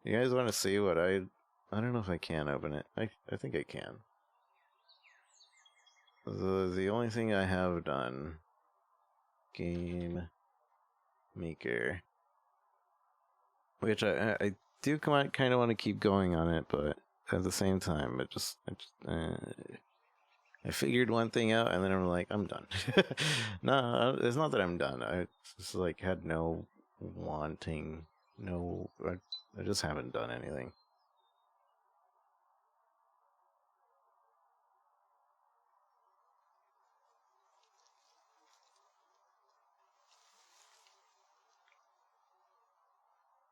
You guys want to see what I don't know if I can open it. I think I can. The only thing I have done, Game Maker, which I do kind of want to keep going on it, but at the same time, I figured one thing out, and then I'm like, I'm done. No, it's not that I'm done. I just like had no wanting, no. I just haven't done anything.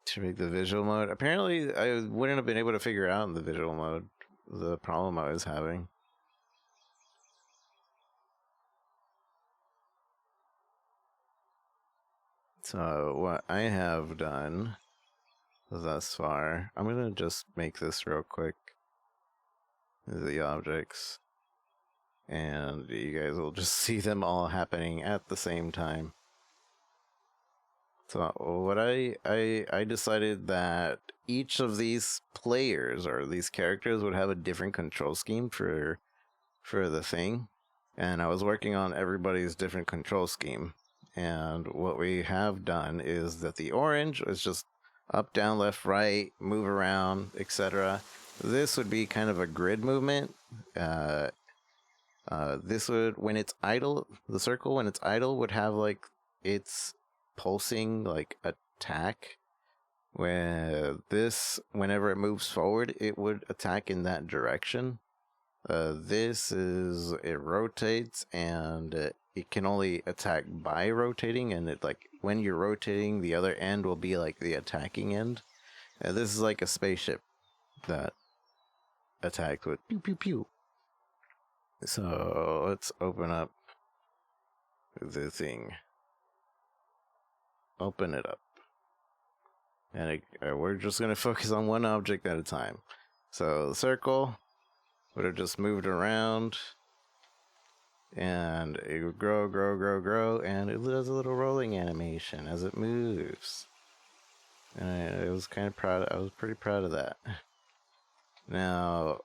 To make the visual mode. Apparently, I wouldn't have been able to figure out in the visual mode the problem I was having. So what I have done thus far, I'm gonna just make this real quick. The objects, and you guys will just see them all happening at the same time. So what I decided that each of these players or these characters would have a different control scheme for the thing, and I was working on everybody's different control scheme. And what we have done is that the orange is just up, down, left, right, move around, etc. This would be kind of a grid movement. This would, when it's idle, the circle when it's idle would have like its pulsing like attack. Whenever it moves forward, it would attack in that direction. It rotates, and it can only attack by rotating, and it like when you're rotating, the other end will be like the attacking end. This is like a spaceship that attacked with pew pew pew. So let's open up the thing. Open it up. And we're just going to focus on one object at a time. So the circle would have just moved around, and it would grow, and it does a little rolling animation as it moves. And I was pretty proud of that. Now,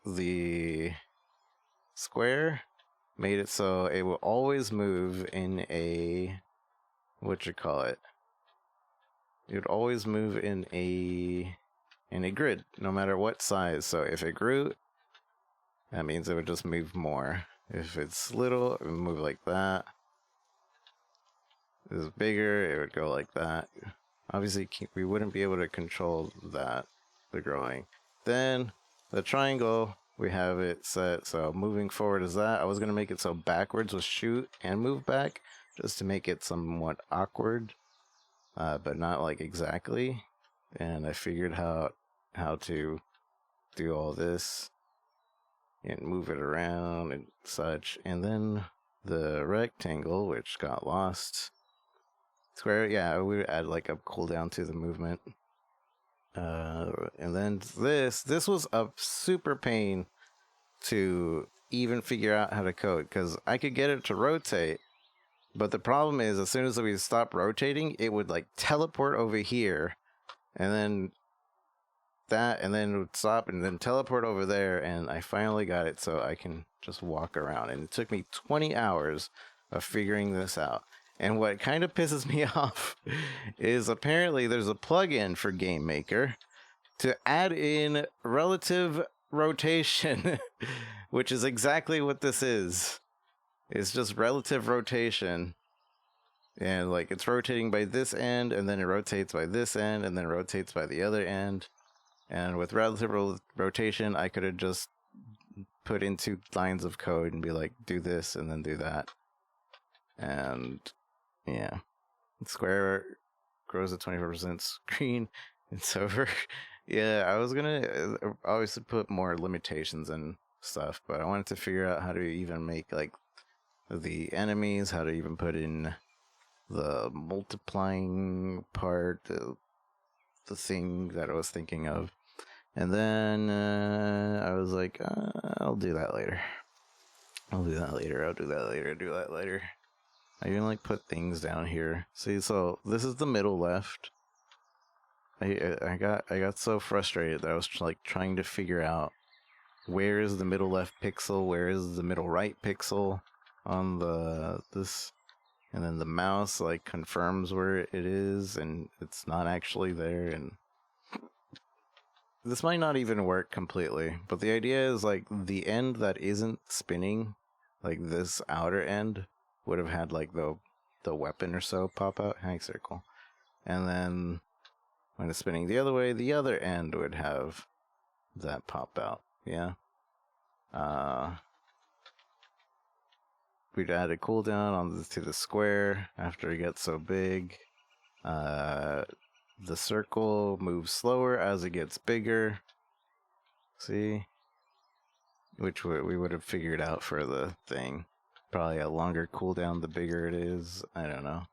the square made it so it will always move in a, it would always move in a grid, no matter what size. So if it grew, that means it would just move more. If it's little, it would move like that. If it's bigger, it would go like that. Obviously, we wouldn't be able to control that, the growing. Then, the triangle, we have it set, so moving forward is that. I was going to make it so backwards was shoot and move back, just to make it somewhat awkward, but not like exactly. And I figured how to do all this and move it around and such. And then the rectangle, which got lost. Square, yeah, we would add like a cooldown to the movement. And then this was a super pain to even figure out how to code, because I could get it to rotate, but the problem is as soon as we stop rotating, it would like teleport over here, and then it would stop and then teleport over there, and I finally got it so I can just walk around. And it took me 20 hours of figuring this out. And what kind of pisses me off is apparently there's a plugin for Gamemaker to add in relative rotation, which is exactly what this is. It's just relative rotation. And like it's rotating by this end, and then it rotates by this end, and then it rotates by the other end. And with relative rotation, I could have just put in 2 lines of code and be like, do this and then do that. And yeah, square grows at 24% screen. It's over. Yeah, I was gonna obviously put more limitations and stuff, but I wanted to figure out how to even make like the enemies, how to even put in the multiplying part, the thing that I was thinking of. And then I was like, I'll do that later. I'll do that later. I even like put things down here. See, so this is the middle left. I got so frustrated that I was like trying to figure out where is the middle left pixel, where is the middle right pixel on the this, and then the mouse like confirms where it is, and it's not actually there. And this might not even work completely, but the idea is like the end that isn't spinning, like this outer end, would have had like the weapon or so pop out, hang circle, and then when it's spinning the other way, the other end would have that pop out. Yeah. Uh, we'd add a cooldown to the square after it gets so big. Uh, the circle moves slower as it gets bigger. See? Which we would have figured out for the thing. Probably a longer cooldown the bigger it is. I don't know.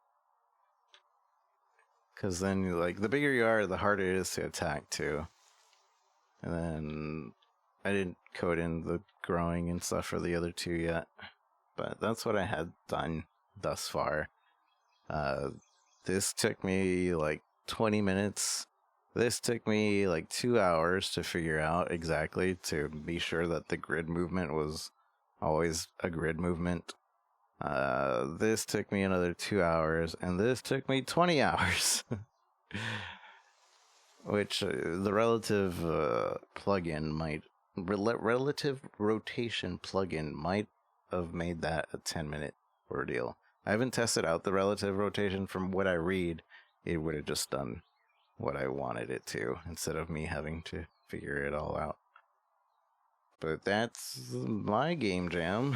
Because then, like, the bigger you are, the harder it is to attack, too. And then I didn't code in the growing and stuff for the other two yet. But that's what I had done thus far. This took me like 20 minutes. This took me like 2 hours to figure out exactly, to be sure that the grid movement was always a grid movement. This took me another 2 hours, and this took me 20 hours. Which the relative plugin might, relative rotation plugin might have made that a 10-minute ordeal. I haven't tested out the relative rotation. From what I read, it would have just done what I wanted it to, instead of me having to figure it all out. But that's my game jam.